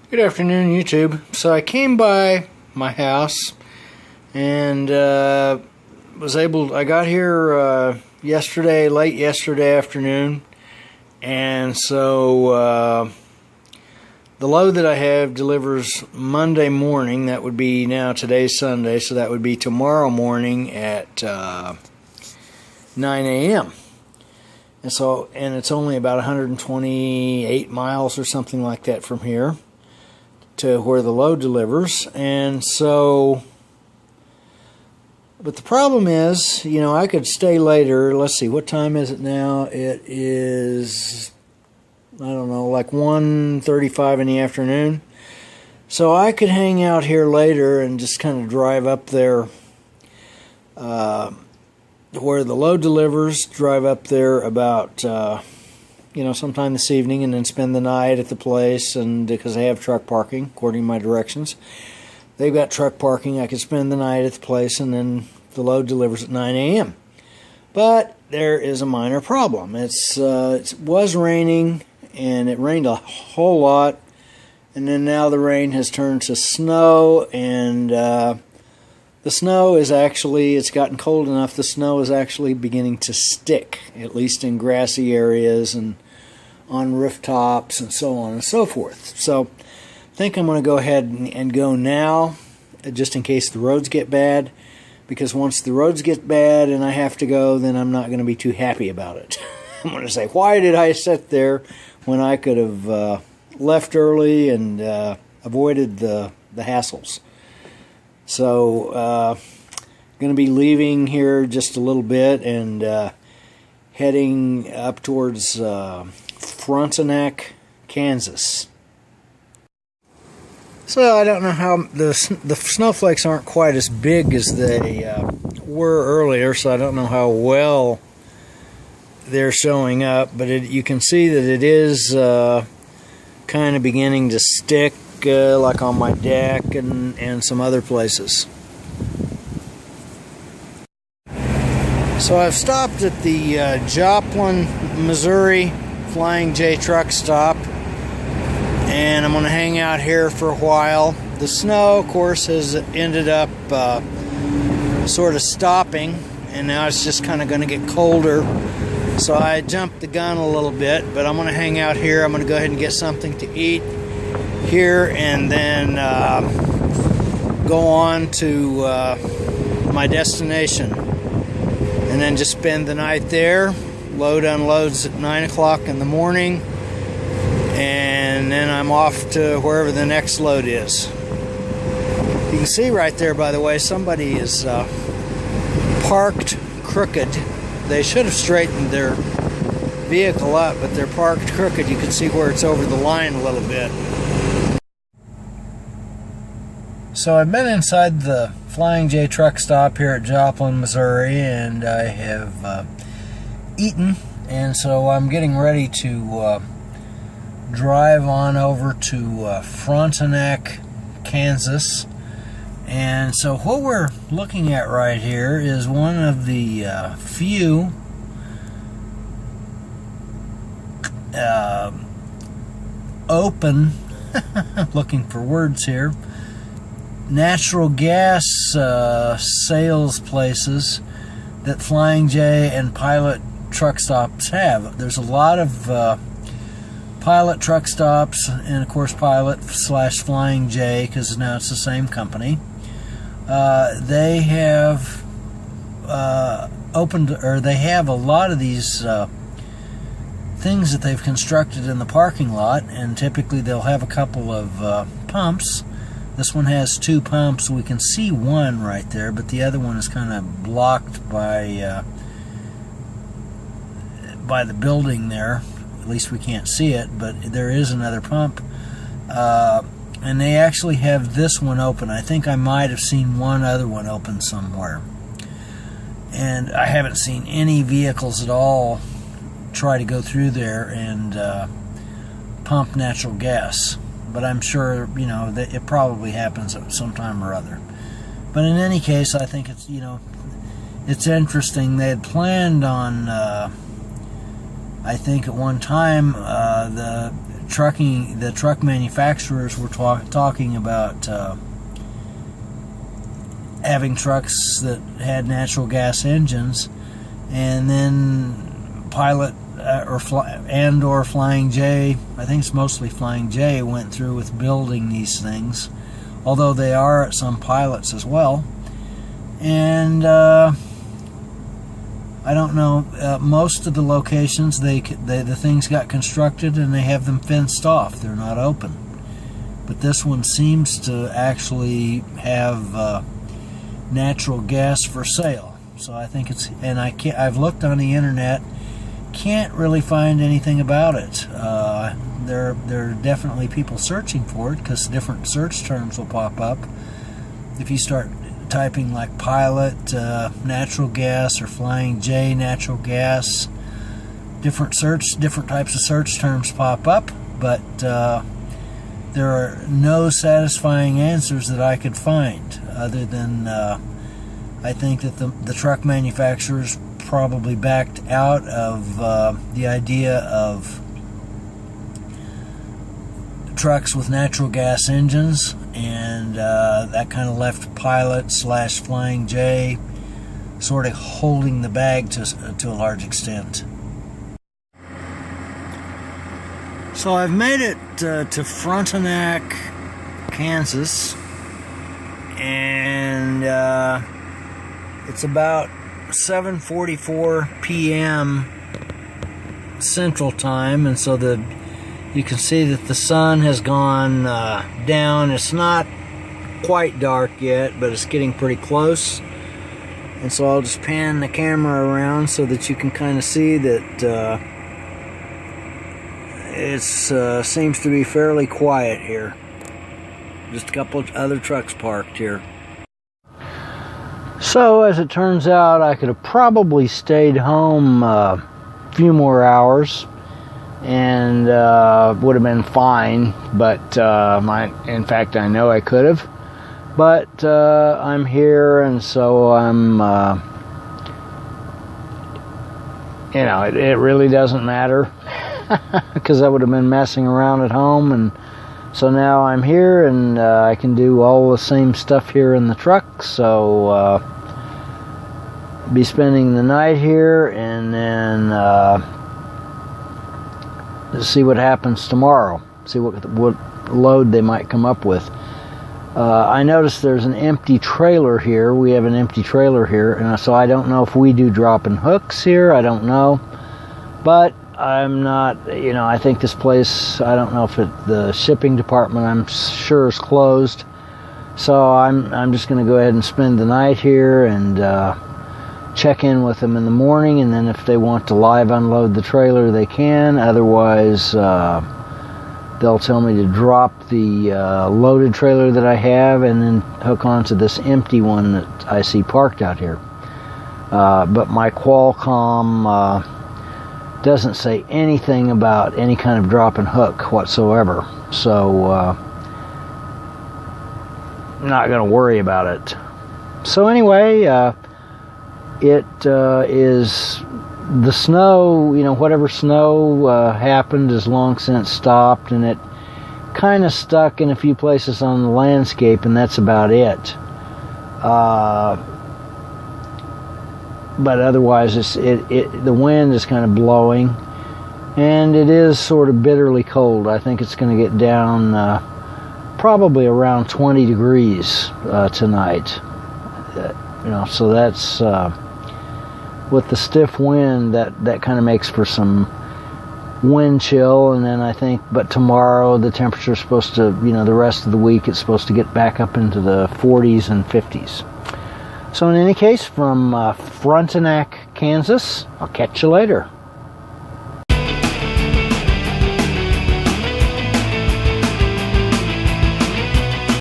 Good afternoon, YouTube. So I came by my house and I got here yesterday, late yesterday afternoon, and so the load that I have delivers Monday morning. That would be today's Sunday, so that would be tomorrow morning at 9 a.m. And it's only about 128 miles or something like that from here to where the load delivers. And so, but the problem is, I could stay later. Let's see, what time is it now? It is, I don't know, like 1:35 in the afternoon. So I could hang out here later and just kind of drive up there where the load delivers, drive up there about sometime this evening, and then spend the night at the place. And because they have truck parking, according to my directions, they've got truck parking. I could spend the night at the place, and then the load delivers at 9 a.m. But there is a minor problem. It was raining, and it rained a whole lot, and then now the rain has turned to snow, and the snow is it's gotten cold enough, the snow is actually beginning to stick, at least in grassy areas and on rooftops and so on and so forth. So I think I'm going to go ahead and go now, just in case the roads get bad, because once the roads get bad and I have to go, then I'm not going to be too happy about it. I'm going to say, why did I sit there when I could have left early and avoided the hassles? So I'm going to be leaving here just a little bit and heading up towards Frontenac, Kansas. So I don't know how the snowflakes aren't quite as big as they were earlier, so I don't know how well they're showing up, but you can see that it is kind of beginning to stick, like on my deck and some other places. So I've stopped at the Joplin, Missouri Flying J truck stop, and I'm going to hang out here for a while. The snow, of course, has ended up sort of stopping, and now it's just kind of going to get colder. So I jumped the gun a little bit, but I'm going to hang out here. I'm going to go ahead and get something to eat here, and then go on to my destination, and then just spend the night there. Load unloads at 9 o'clock in the morning, and then I'm off to wherever the next load is. You can see right there, by the way, somebody is parked crooked. They should have straightened their vehicle up, but they're parked crooked. You can see where it's over the line a little bit. So I've been inside the Flying J truck stop here at Joplin, Missouri, and I have eaten, and so I'm getting ready to drive on over to Frontenac, Kansas. And so what we're looking at right here is one of the few open looking for words here, natural gas sales places that Flying J and Pilot truck stops have. There's a lot of Pilot truck stops, and of course Pilot / Flying J, because now it's the same company. They have opened, or they have a lot of these things that they've constructed in the parking lot, and typically they'll have a couple of pumps. This one has 2 pumps. We can see one right there, but the other one is kind of blocked by the building there. At least we can't see it, but there is another pump. And they actually have this one open. I think I might have seen one other one open somewhere. And I haven't seen any vehicles at all try to go through there and pump natural gas. But I'm sure, that it probably happens at some time or other. But in any case, I think it's, it's interesting. They had planned on, I think at one time, the the truck manufacturers were talking about having trucks that had natural gas engines, and then Pilot or Flying J, I think it's mostly Flying J, went through with building these things, although they are at some pilots as well. And I don't know, most of the locations the things got constructed and they have them fenced off. They're not open. But this one seems to actually have natural gas for sale. So I think it's, and I've looked on the internet, can't really find anything about it. There are definitely people searching for it, because different search terms will pop up. If you start typing like Pilot natural gas or Flying J natural gas, different types of search terms pop up, but there are no satisfying answers that I could find, other than I think that the truck manufacturers probably backed out of the idea of trucks with natural gas engines, and that kind of left Pilot / Flying J sort of holding the bag to a large extent. So I've made it to Frontenac, Kansas, and it's about 7:44 p.m. Central Time, and so you can see that the sun has gone down. It's not quite dark yet, but it's getting pretty close. And so I'll just pan the camera around so that you can kind of see that it seems to be fairly quiet here. Just a couple of other trucks parked here. So as it turns out, I could have probably stayed home a few more hours and would have been fine, but in fact I know I could have, but I'm here, and so I'm it really doesn't matter because I would have been messing around at home, and so now I'm here, and I can do all the same stuff here in the truck. So be spending the night here, and then see what happens tomorrow. See what load they might come up with. I noticed there's an empty trailer here. We have an empty trailer here, and so I don't know if we do dropping hooks here. I don't know, but I'm not, I think this place, I don't know if the shipping department, I'm sure, is closed. So I'm just going to go ahead and spend the night here and check in with them in the morning, and then if they want to live unload the trailer, they can. Otherwise, they'll tell me to drop the loaded trailer that I have and then hook onto this empty one that I see parked out here. But my Qualcomm doesn't say anything about any kind of drop and hook whatsoever, so I'm not going to worry about it. So anyway, it is the snow, whatever snow happened has long since stopped, and it kind of stuck in a few places on the landscape, and that's about it. But otherwise, the wind is kind of blowing, and it is sort of bitterly cold. I think it's going to get down probably around 20 degrees tonight. So that's with the stiff wind, that kind of makes for some wind chill. And then I think, but tomorrow the temperature is supposed to, the rest of the week it's supposed to get back up into the 40s and 50s. So in any case, from Frontenac, Kansas, I'll catch you later.